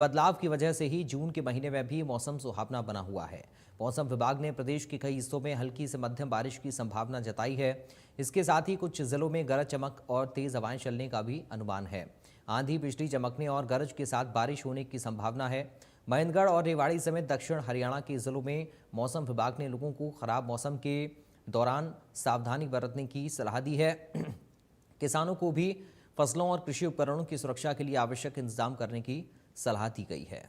बदलाव की वजह से ही जून के महीने में भी मौसम सुहावना बना हुआ है। मौसम विभाग ने प्रदेश के कई हिस्सों में हल्की से मध्यम बारिश की संभावना जताई है। इसके साथ ही कुछ जिलों में गरज चमक और तेज हवाएं चलने का भी अनुमान है। आंधी, बिजली चमकने और गरज के साथ बारिश होने की संभावना है। महेंद्रगढ़ और रेवाड़ी समेत दक्षिण हरियाणा के जिलों में मौसम विभाग ने लोगों को खराब मौसम के दौरान सावधानी बरतने की सलाह दी है। किसानों को भी फसलों और कृषि उपकरणों की सुरक्षा के लिए आवश्यक इंतजाम करने की सलाह दी गई है।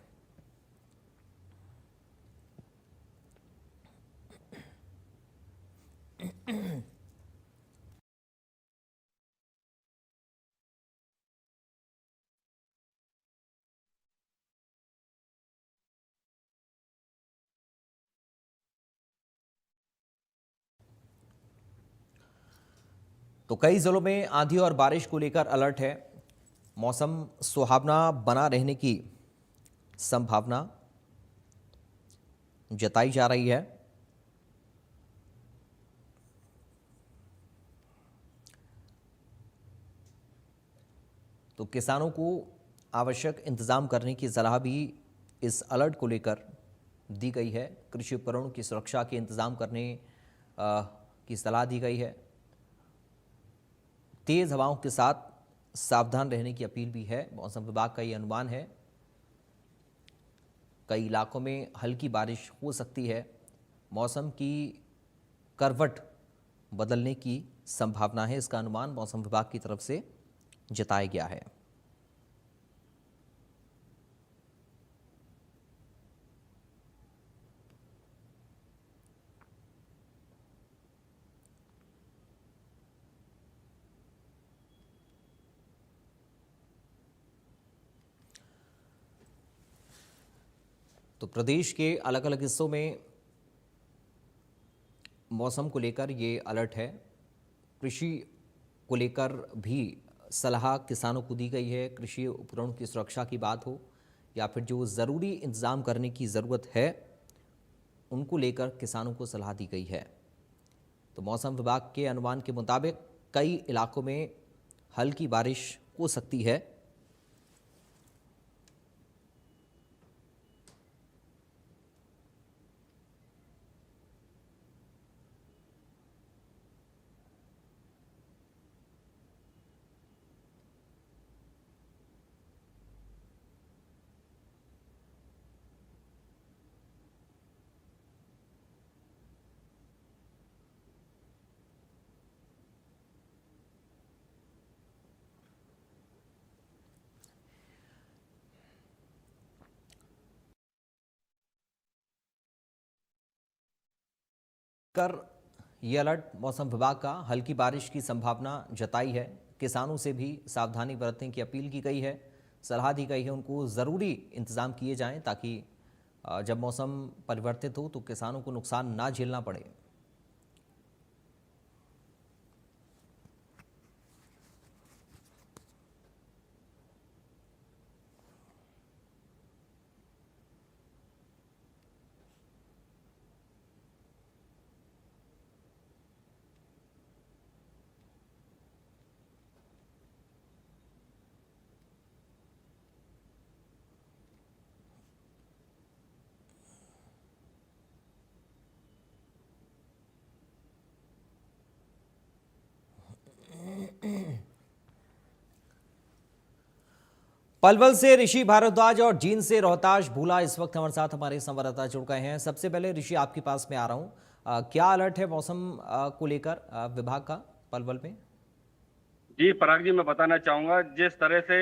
तो कई जिलों में आंधी और बारिश को लेकर अलर्ट है। मौसम सुहावना बना रहने की संभावना जताई जा रही है। तो किसानों को आवश्यक इंतजाम करने की सलाह भी इस अलर्ट को लेकर दी गई है। कृषि उपकरणों की सुरक्षा के इंतजाम करने की सलाह दी गई है। तेज हवाओं के साथ सावधान रहने की अपील भी है। मौसम विभाग का ये अनुमान है, कई इलाकों में हल्की बारिश हो सकती है। मौसम की करवट बदलने की संभावना है, इसका अनुमान मौसम विभाग की तरफ से जताया गया है। तो प्रदेश के अलग अलग हिस्सों में मौसम को लेकर ये अलर्ट है। कृषि को लेकर भी सलाह किसानों को दी गई है। कृषि उपकरणों की सुरक्षा की बात हो या फिर जो ज़रूरी इंतज़ाम करने की ज़रूरत है, उनको लेकर किसानों को सलाह दी गई है। तो मौसम विभाग के अनुमान के मुताबिक कई इलाकों में हल्की बारिश हो सकती है। कर ये अलर्ट मौसम विभाग का हल्की बारिश की संभावना जताई है। किसानों से भी सावधानी बरतने की अपील की गई है। सलाह दी गई है उनको ज़रूरी इंतज़ाम किए जाएं ताकि जब मौसम परिवर्तित हो तो किसानों को नुकसान ना झेलना पड़े। पलवल से ऋषि भारद्वाज और जींद से रोहताश भूला इस वक्त हमारे साथ हमारे संवाददाता जुड़ गए हैं। सबसे पहले ऋषि, आपके पास में आ रहा हूं, क्या अलर्ट है मौसम को लेकर विभाग का पलवल में? जी पराग जी, मैं बताना चाहूंगा जिस तरह से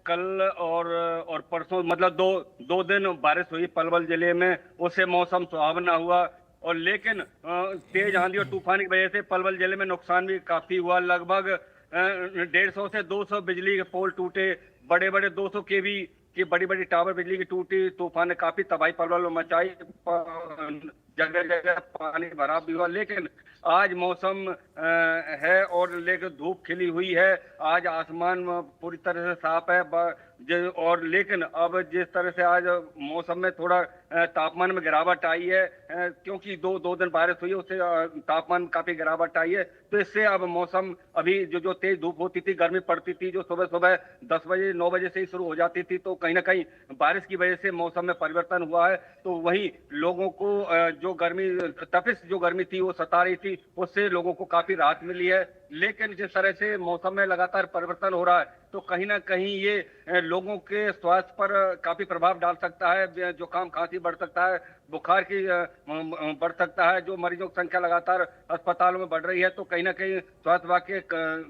कल और परसों मतलब दो दो दिन बारिश हुई पलवल जिले में, उससे मौसम सुहावना हुआ। और लेकिन तेज आंधी और तूफान की वजह से पलवल जिले में नुकसान भी काफी हुआ। लगभग 150 से 200 बिजली के पोल टूटे, बड़े बड़े 200 केवी की बड़ी बड़ी टावर बिजली की टूटी। तूफान ने काफी तबाही पलवल में मचाई, जगह जगह पानी भराव भी हुआ। लेकिन आज मौसम है और लेकिन धूप खिली हुई है। आज आसमान पूरी तरह से साफ है और लेकिन अब जिस तरह से आज मौसम में थोड़ा तापमान में गिरावट आई है, क्योंकि दो दिन बारिश हुई है, उससे तापमान काफी गिरावट आई है। तो इससे अब मौसम अभी जो तेज धूप होती थी, गर्मी पड़ती थी, जो सुबह सुबह 10 बजे 9 बजे से ही शुरू हो जाती थी, तो कहीं ना कहीं बारिश की वजह से मौसम में परिवर्तन हुआ है। तो वही लोगों को जो गर्मी तपिश जो गर्मी थी वो सता रही थी, उससे लोगों को काफी राहत मिली है। लेकिन जिस तरह से मौसम में लगातार परिवर्तन हो रहा है, तो कहीं ना कहीं ये लोगों के स्वास्थ्य पर काफी प्रभाव डाल सकता है। जुकाम खांसी बढ़ सकता है, बुखार की बढ़ सकता है। जो मरीजों की संख्या लगातार अस्पतालों में बढ़ रही है, तो कहीं ना कहीं स्वास्थ्य विभाग के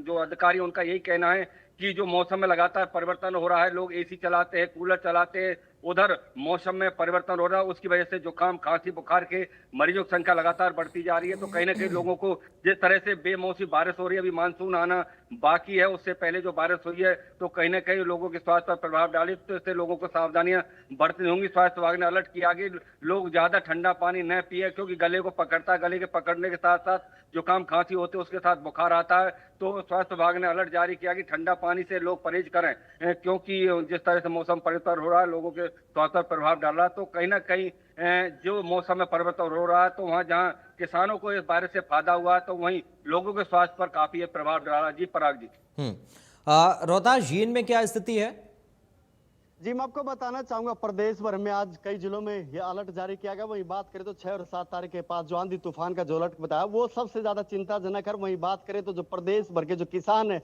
जो अधिकारी उनका यही कहना है कि जो मौसम में लगातार परिवर्तन हो रहा है, लोग एसी चलाते हैं, कूलर चलाते हैं, उधर मौसम में परिवर्तन हो रहा है, उसकी वजह से जुकाम खांसी बुखार के मरीजों की संख्या लगातार बढ़ती जा रही है। तो कहीं ना कहीं लोगों को जिस तरह से बेमौसमी बारिश हो रही है, अभी मानसून आना बाकी है, उससे पहले जो बारिश हुई है, तो कहीं ना कहीं लोगों के स्वास्थ्य पर प्रभाव डाली। तो इससे लोगों को सावधानियां बरतनी होंगी। स्वास्थ्य विभाग ने अलर्ट किया कि लोग ज्यादा ठंडा पानी न पिए, क्योंकि गले को पकड़ता है, गले के पकड़ने के साथ साथ जुकाम खांसी होते उसके साथ बुखार आता है। तो स्वास्थ्य विभाग ने अलर्ट जारी किया कि ठंडा पानी से लोग परहेज करें, क्योंकि जिस तरह से मौसम परिवर्तन हो रहा है, लोगों के स्वास्थ्य पर प्रभाव डाल रहा है। तो कहीं ना कहीं जो मौसम में परिवर्तन हो रहा है, तो वहां जहां किसानों को इस बारिश से फायदा हुआ है, तो वहीं लोगों के स्वास्थ्य पर काफी प्रभाव डाला। जी पराग जी। रोहतास झील में क्या स्थिति है? जी, मैं आपको बताना चाहूंगा, प्रदेश भर में आज कई जिलों में ये अलर्ट जारी किया गया। वही बात करें तो 6 और 7 तारीख के पास जो आंधी तूफान का जो अलर्ट बताया, वो सबसे ज्यादा चिंताजनक है। वही बात करें तो जो प्रदेश भर के जो किसान है,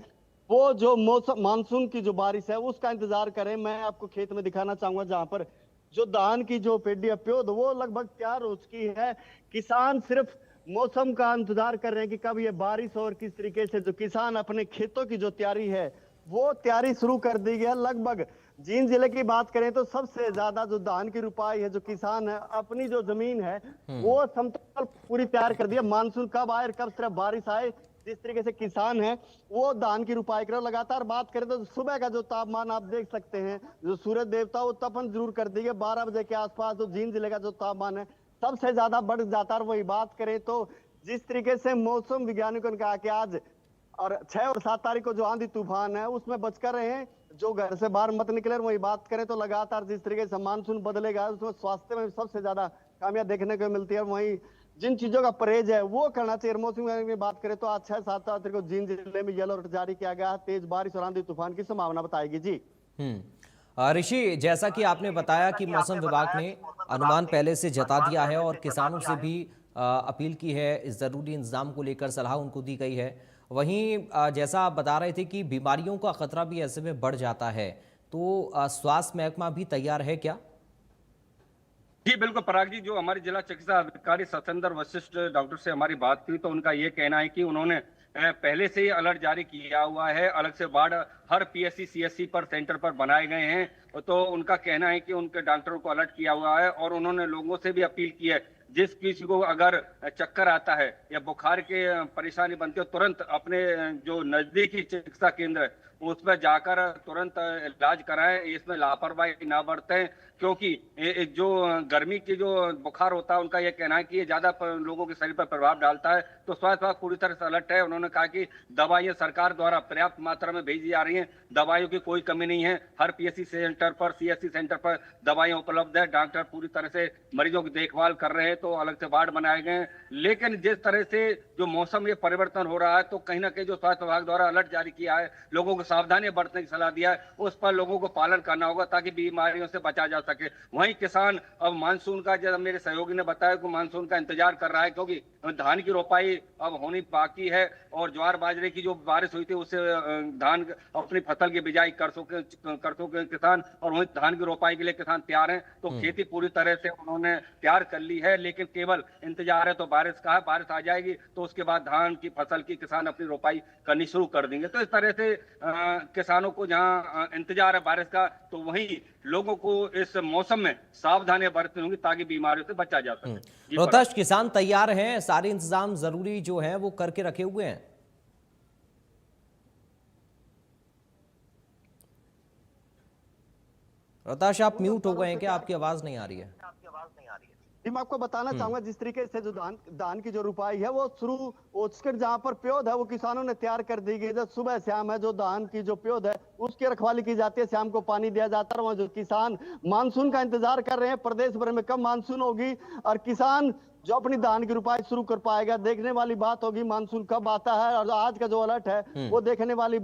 वो जो मौसम मानसून की जो बारिश है उसका इंतजार करें। मैं आपको खेत में दिखाना चाहूंगा, जहां पर जो धान की जो पेडी प्योद वो लगभग तैयार हो चुकी है। किसान सिर्फ मौसम का इंतजार कर रहे हैं कि कब ये बारिश और किस तरीके से जो किसान अपने खेतों की जो तैयारी है वो तैयारी शुरू कर दी गई है। लगभग जींद जिले की बात करें तो सबसे ज्यादा जो धान की रुपाई है, जो किसान है अपनी जो जमीन है वो समतल पूरी तैयार कर दिया। मानसून कब आए और कब सिर्फ बारिश आए, जिस तरीके से किसान है वो धान की रुपाई कर। लगातार बात करें तो सुबह का जो तापमान आप देख सकते हैं, जो सूरज देवता वो तपन जरूर कर दी है। 12 बजे के आसपास जो जींद जिले का जो तापमान है सबसे ज्यादा बढ़ जाता है। वही बात करें तो जिस तरीके से मौसम वैज्ञानिकों ने कहा कि आज और 6 और 7 तारीख को जो आंधी तूफान है उसमें बचकर रहे, जो घर से बाहर मत निकले। वही बात करें तो लगातार जिस तरीके से मानसून बदलेगा उसमें स्वास्थ्य में सबसे ज्यादा कामयाब देखने को मिलती है। वहीं जिन चीजों का परहेज है वो करना चाहिए। मौसम की बात करें तो आज 6-7 तारीख को जींद जिले में येलो अलर्ट जारी किया गया है। तेज बारिश और आंधी तूफान की संभावना बताएगी। जी ऋषि, जैसा कि आपने बताया कि मौसम विभाग ने अनुमान पहले से जता दिया है और किसानों से भी अपील की है, इस जरूरी इंतजाम को लेकर सलाह उनको दी गई है। वहीं जैसा आप बता रहे थे कि बीमारियों का खतरा भी ऐसे में बढ़ जाता है, तो स्वास्थ्य महकमा भी तैयार है क्या? जी बिल्कुल पराग जी, जो हमारे जिला चिकित्सा अधिकारी सत्येंद्र वशिष्ठ डॉक्टर से हमारी बात हुई, तो उनका ये कहना है कि उन्होंने पहले से ही अलर्ट जारी किया हुआ है। अलग से वार्ड हर पीएससी सीएससी पर सेंटर पर बनाए गए हैं। तो उनका कहना है कि उनके डॉक्टरों को अलर्ट किया हुआ है और उन्होंने लोगों से भी अपील की है, जिस किसी को अगर चक्कर आता है या बुखार के परेशानी बनती है, तुरंत अपने जो नजदीकी चिकित्सा केंद्र है उसमें जाकर तुरंत इलाज कराएं। इसमें लापरवाही ना बरतें, क्योंकि जो गर्मी की जो बुखार होता है उनका यह कहना है कि ये ज्यादा लोगों के शरीर पर प्रभाव डालता है। तो स्वास्थ्य विभाग पूरी तरह से अलर्ट है। उन्होंने कहा कि दवाइयां सरकार द्वारा पर्याप्त मात्रा में भेजी जा रही हैं, दवाइयों की कोई कमी नहीं है। हर पीएससी सेंटर पर सीएससी सेंटर पर दवाइयां उपलब्ध है। डॉक्टर पूरी तरह से मरीजों की देखभाल कर रहे हैं। तो अलग से वार्ड बनाए गए हैं। लेकिन जिस तरह से जो मौसम ये परिवर्तन हो रहा है, तो कहीं ना कहीं जो स्वास्थ्य विभाग द्वारा अलर्ट जारी किया है, लोगों को सावधानी बरतने की सलाह दिया है, उस पर लोगों को पालन करना होगा ताकि बीमारियों से बचा जा सके। वहीं किसान अब मानसून का, जब मेरे सहयोगी ने बताया कि मानसून का इंतजार कर रहा है, क्योंकि धान की रोपाई अब होनी बाकी है और ज्वार बाजरे की जो बारिश हुई थी उससे धान अपनी फसल की बिजाई कर सके किसान, और वहीं धान की रोपाई के लिए किसान तैयार हैं। तो खेती पूरी तरह से उन्होंने तैयार कर ली है, लेकिन केवल इंतजार है तो बारिश का है। बारिश आ जाएगी तो उसके बाद धान की फसल की किसान अपनी रोपाई करनी शुरू कर देंगे। तो इस तरह से किसानों को जहां इंतजार है बारिश का, तो वहीं लोगों को इस मौसम में सावधानियां बरतनी होंगी ताकि बीमारियों से बचा जा सके। रोहतास किसान तैयार हैं, सारे इंतजाम जरूरी जो हैं वो करके रखे हुए हैं। रोहतास आप म्यूट हो गए हैं क्या? आपकी आवाज नहीं आ रही है। जी मैं आपको बताना चाहूंगा जिस तरीके से जो धान की जो रुपाई है वो शुरू उसके जहां पर प्योद है वो किसानों ने तैयार कर दी गई। जब सुबह शाम है जो धान की जो प्योद है उसकी रखवाली की जाती है, शाम को पानी दिया जाता है। वहाँ जो किसान मानसून का इंतजार कर रहे हैं, प्रदेश भर में कब मानसून होगी और किसान जो अपनी धान की रुपाई शुरू कर पाएगा, देखने वाली बात होगी मानसून कब आता है। और आज का जो अलर्ट है वो देखने वाली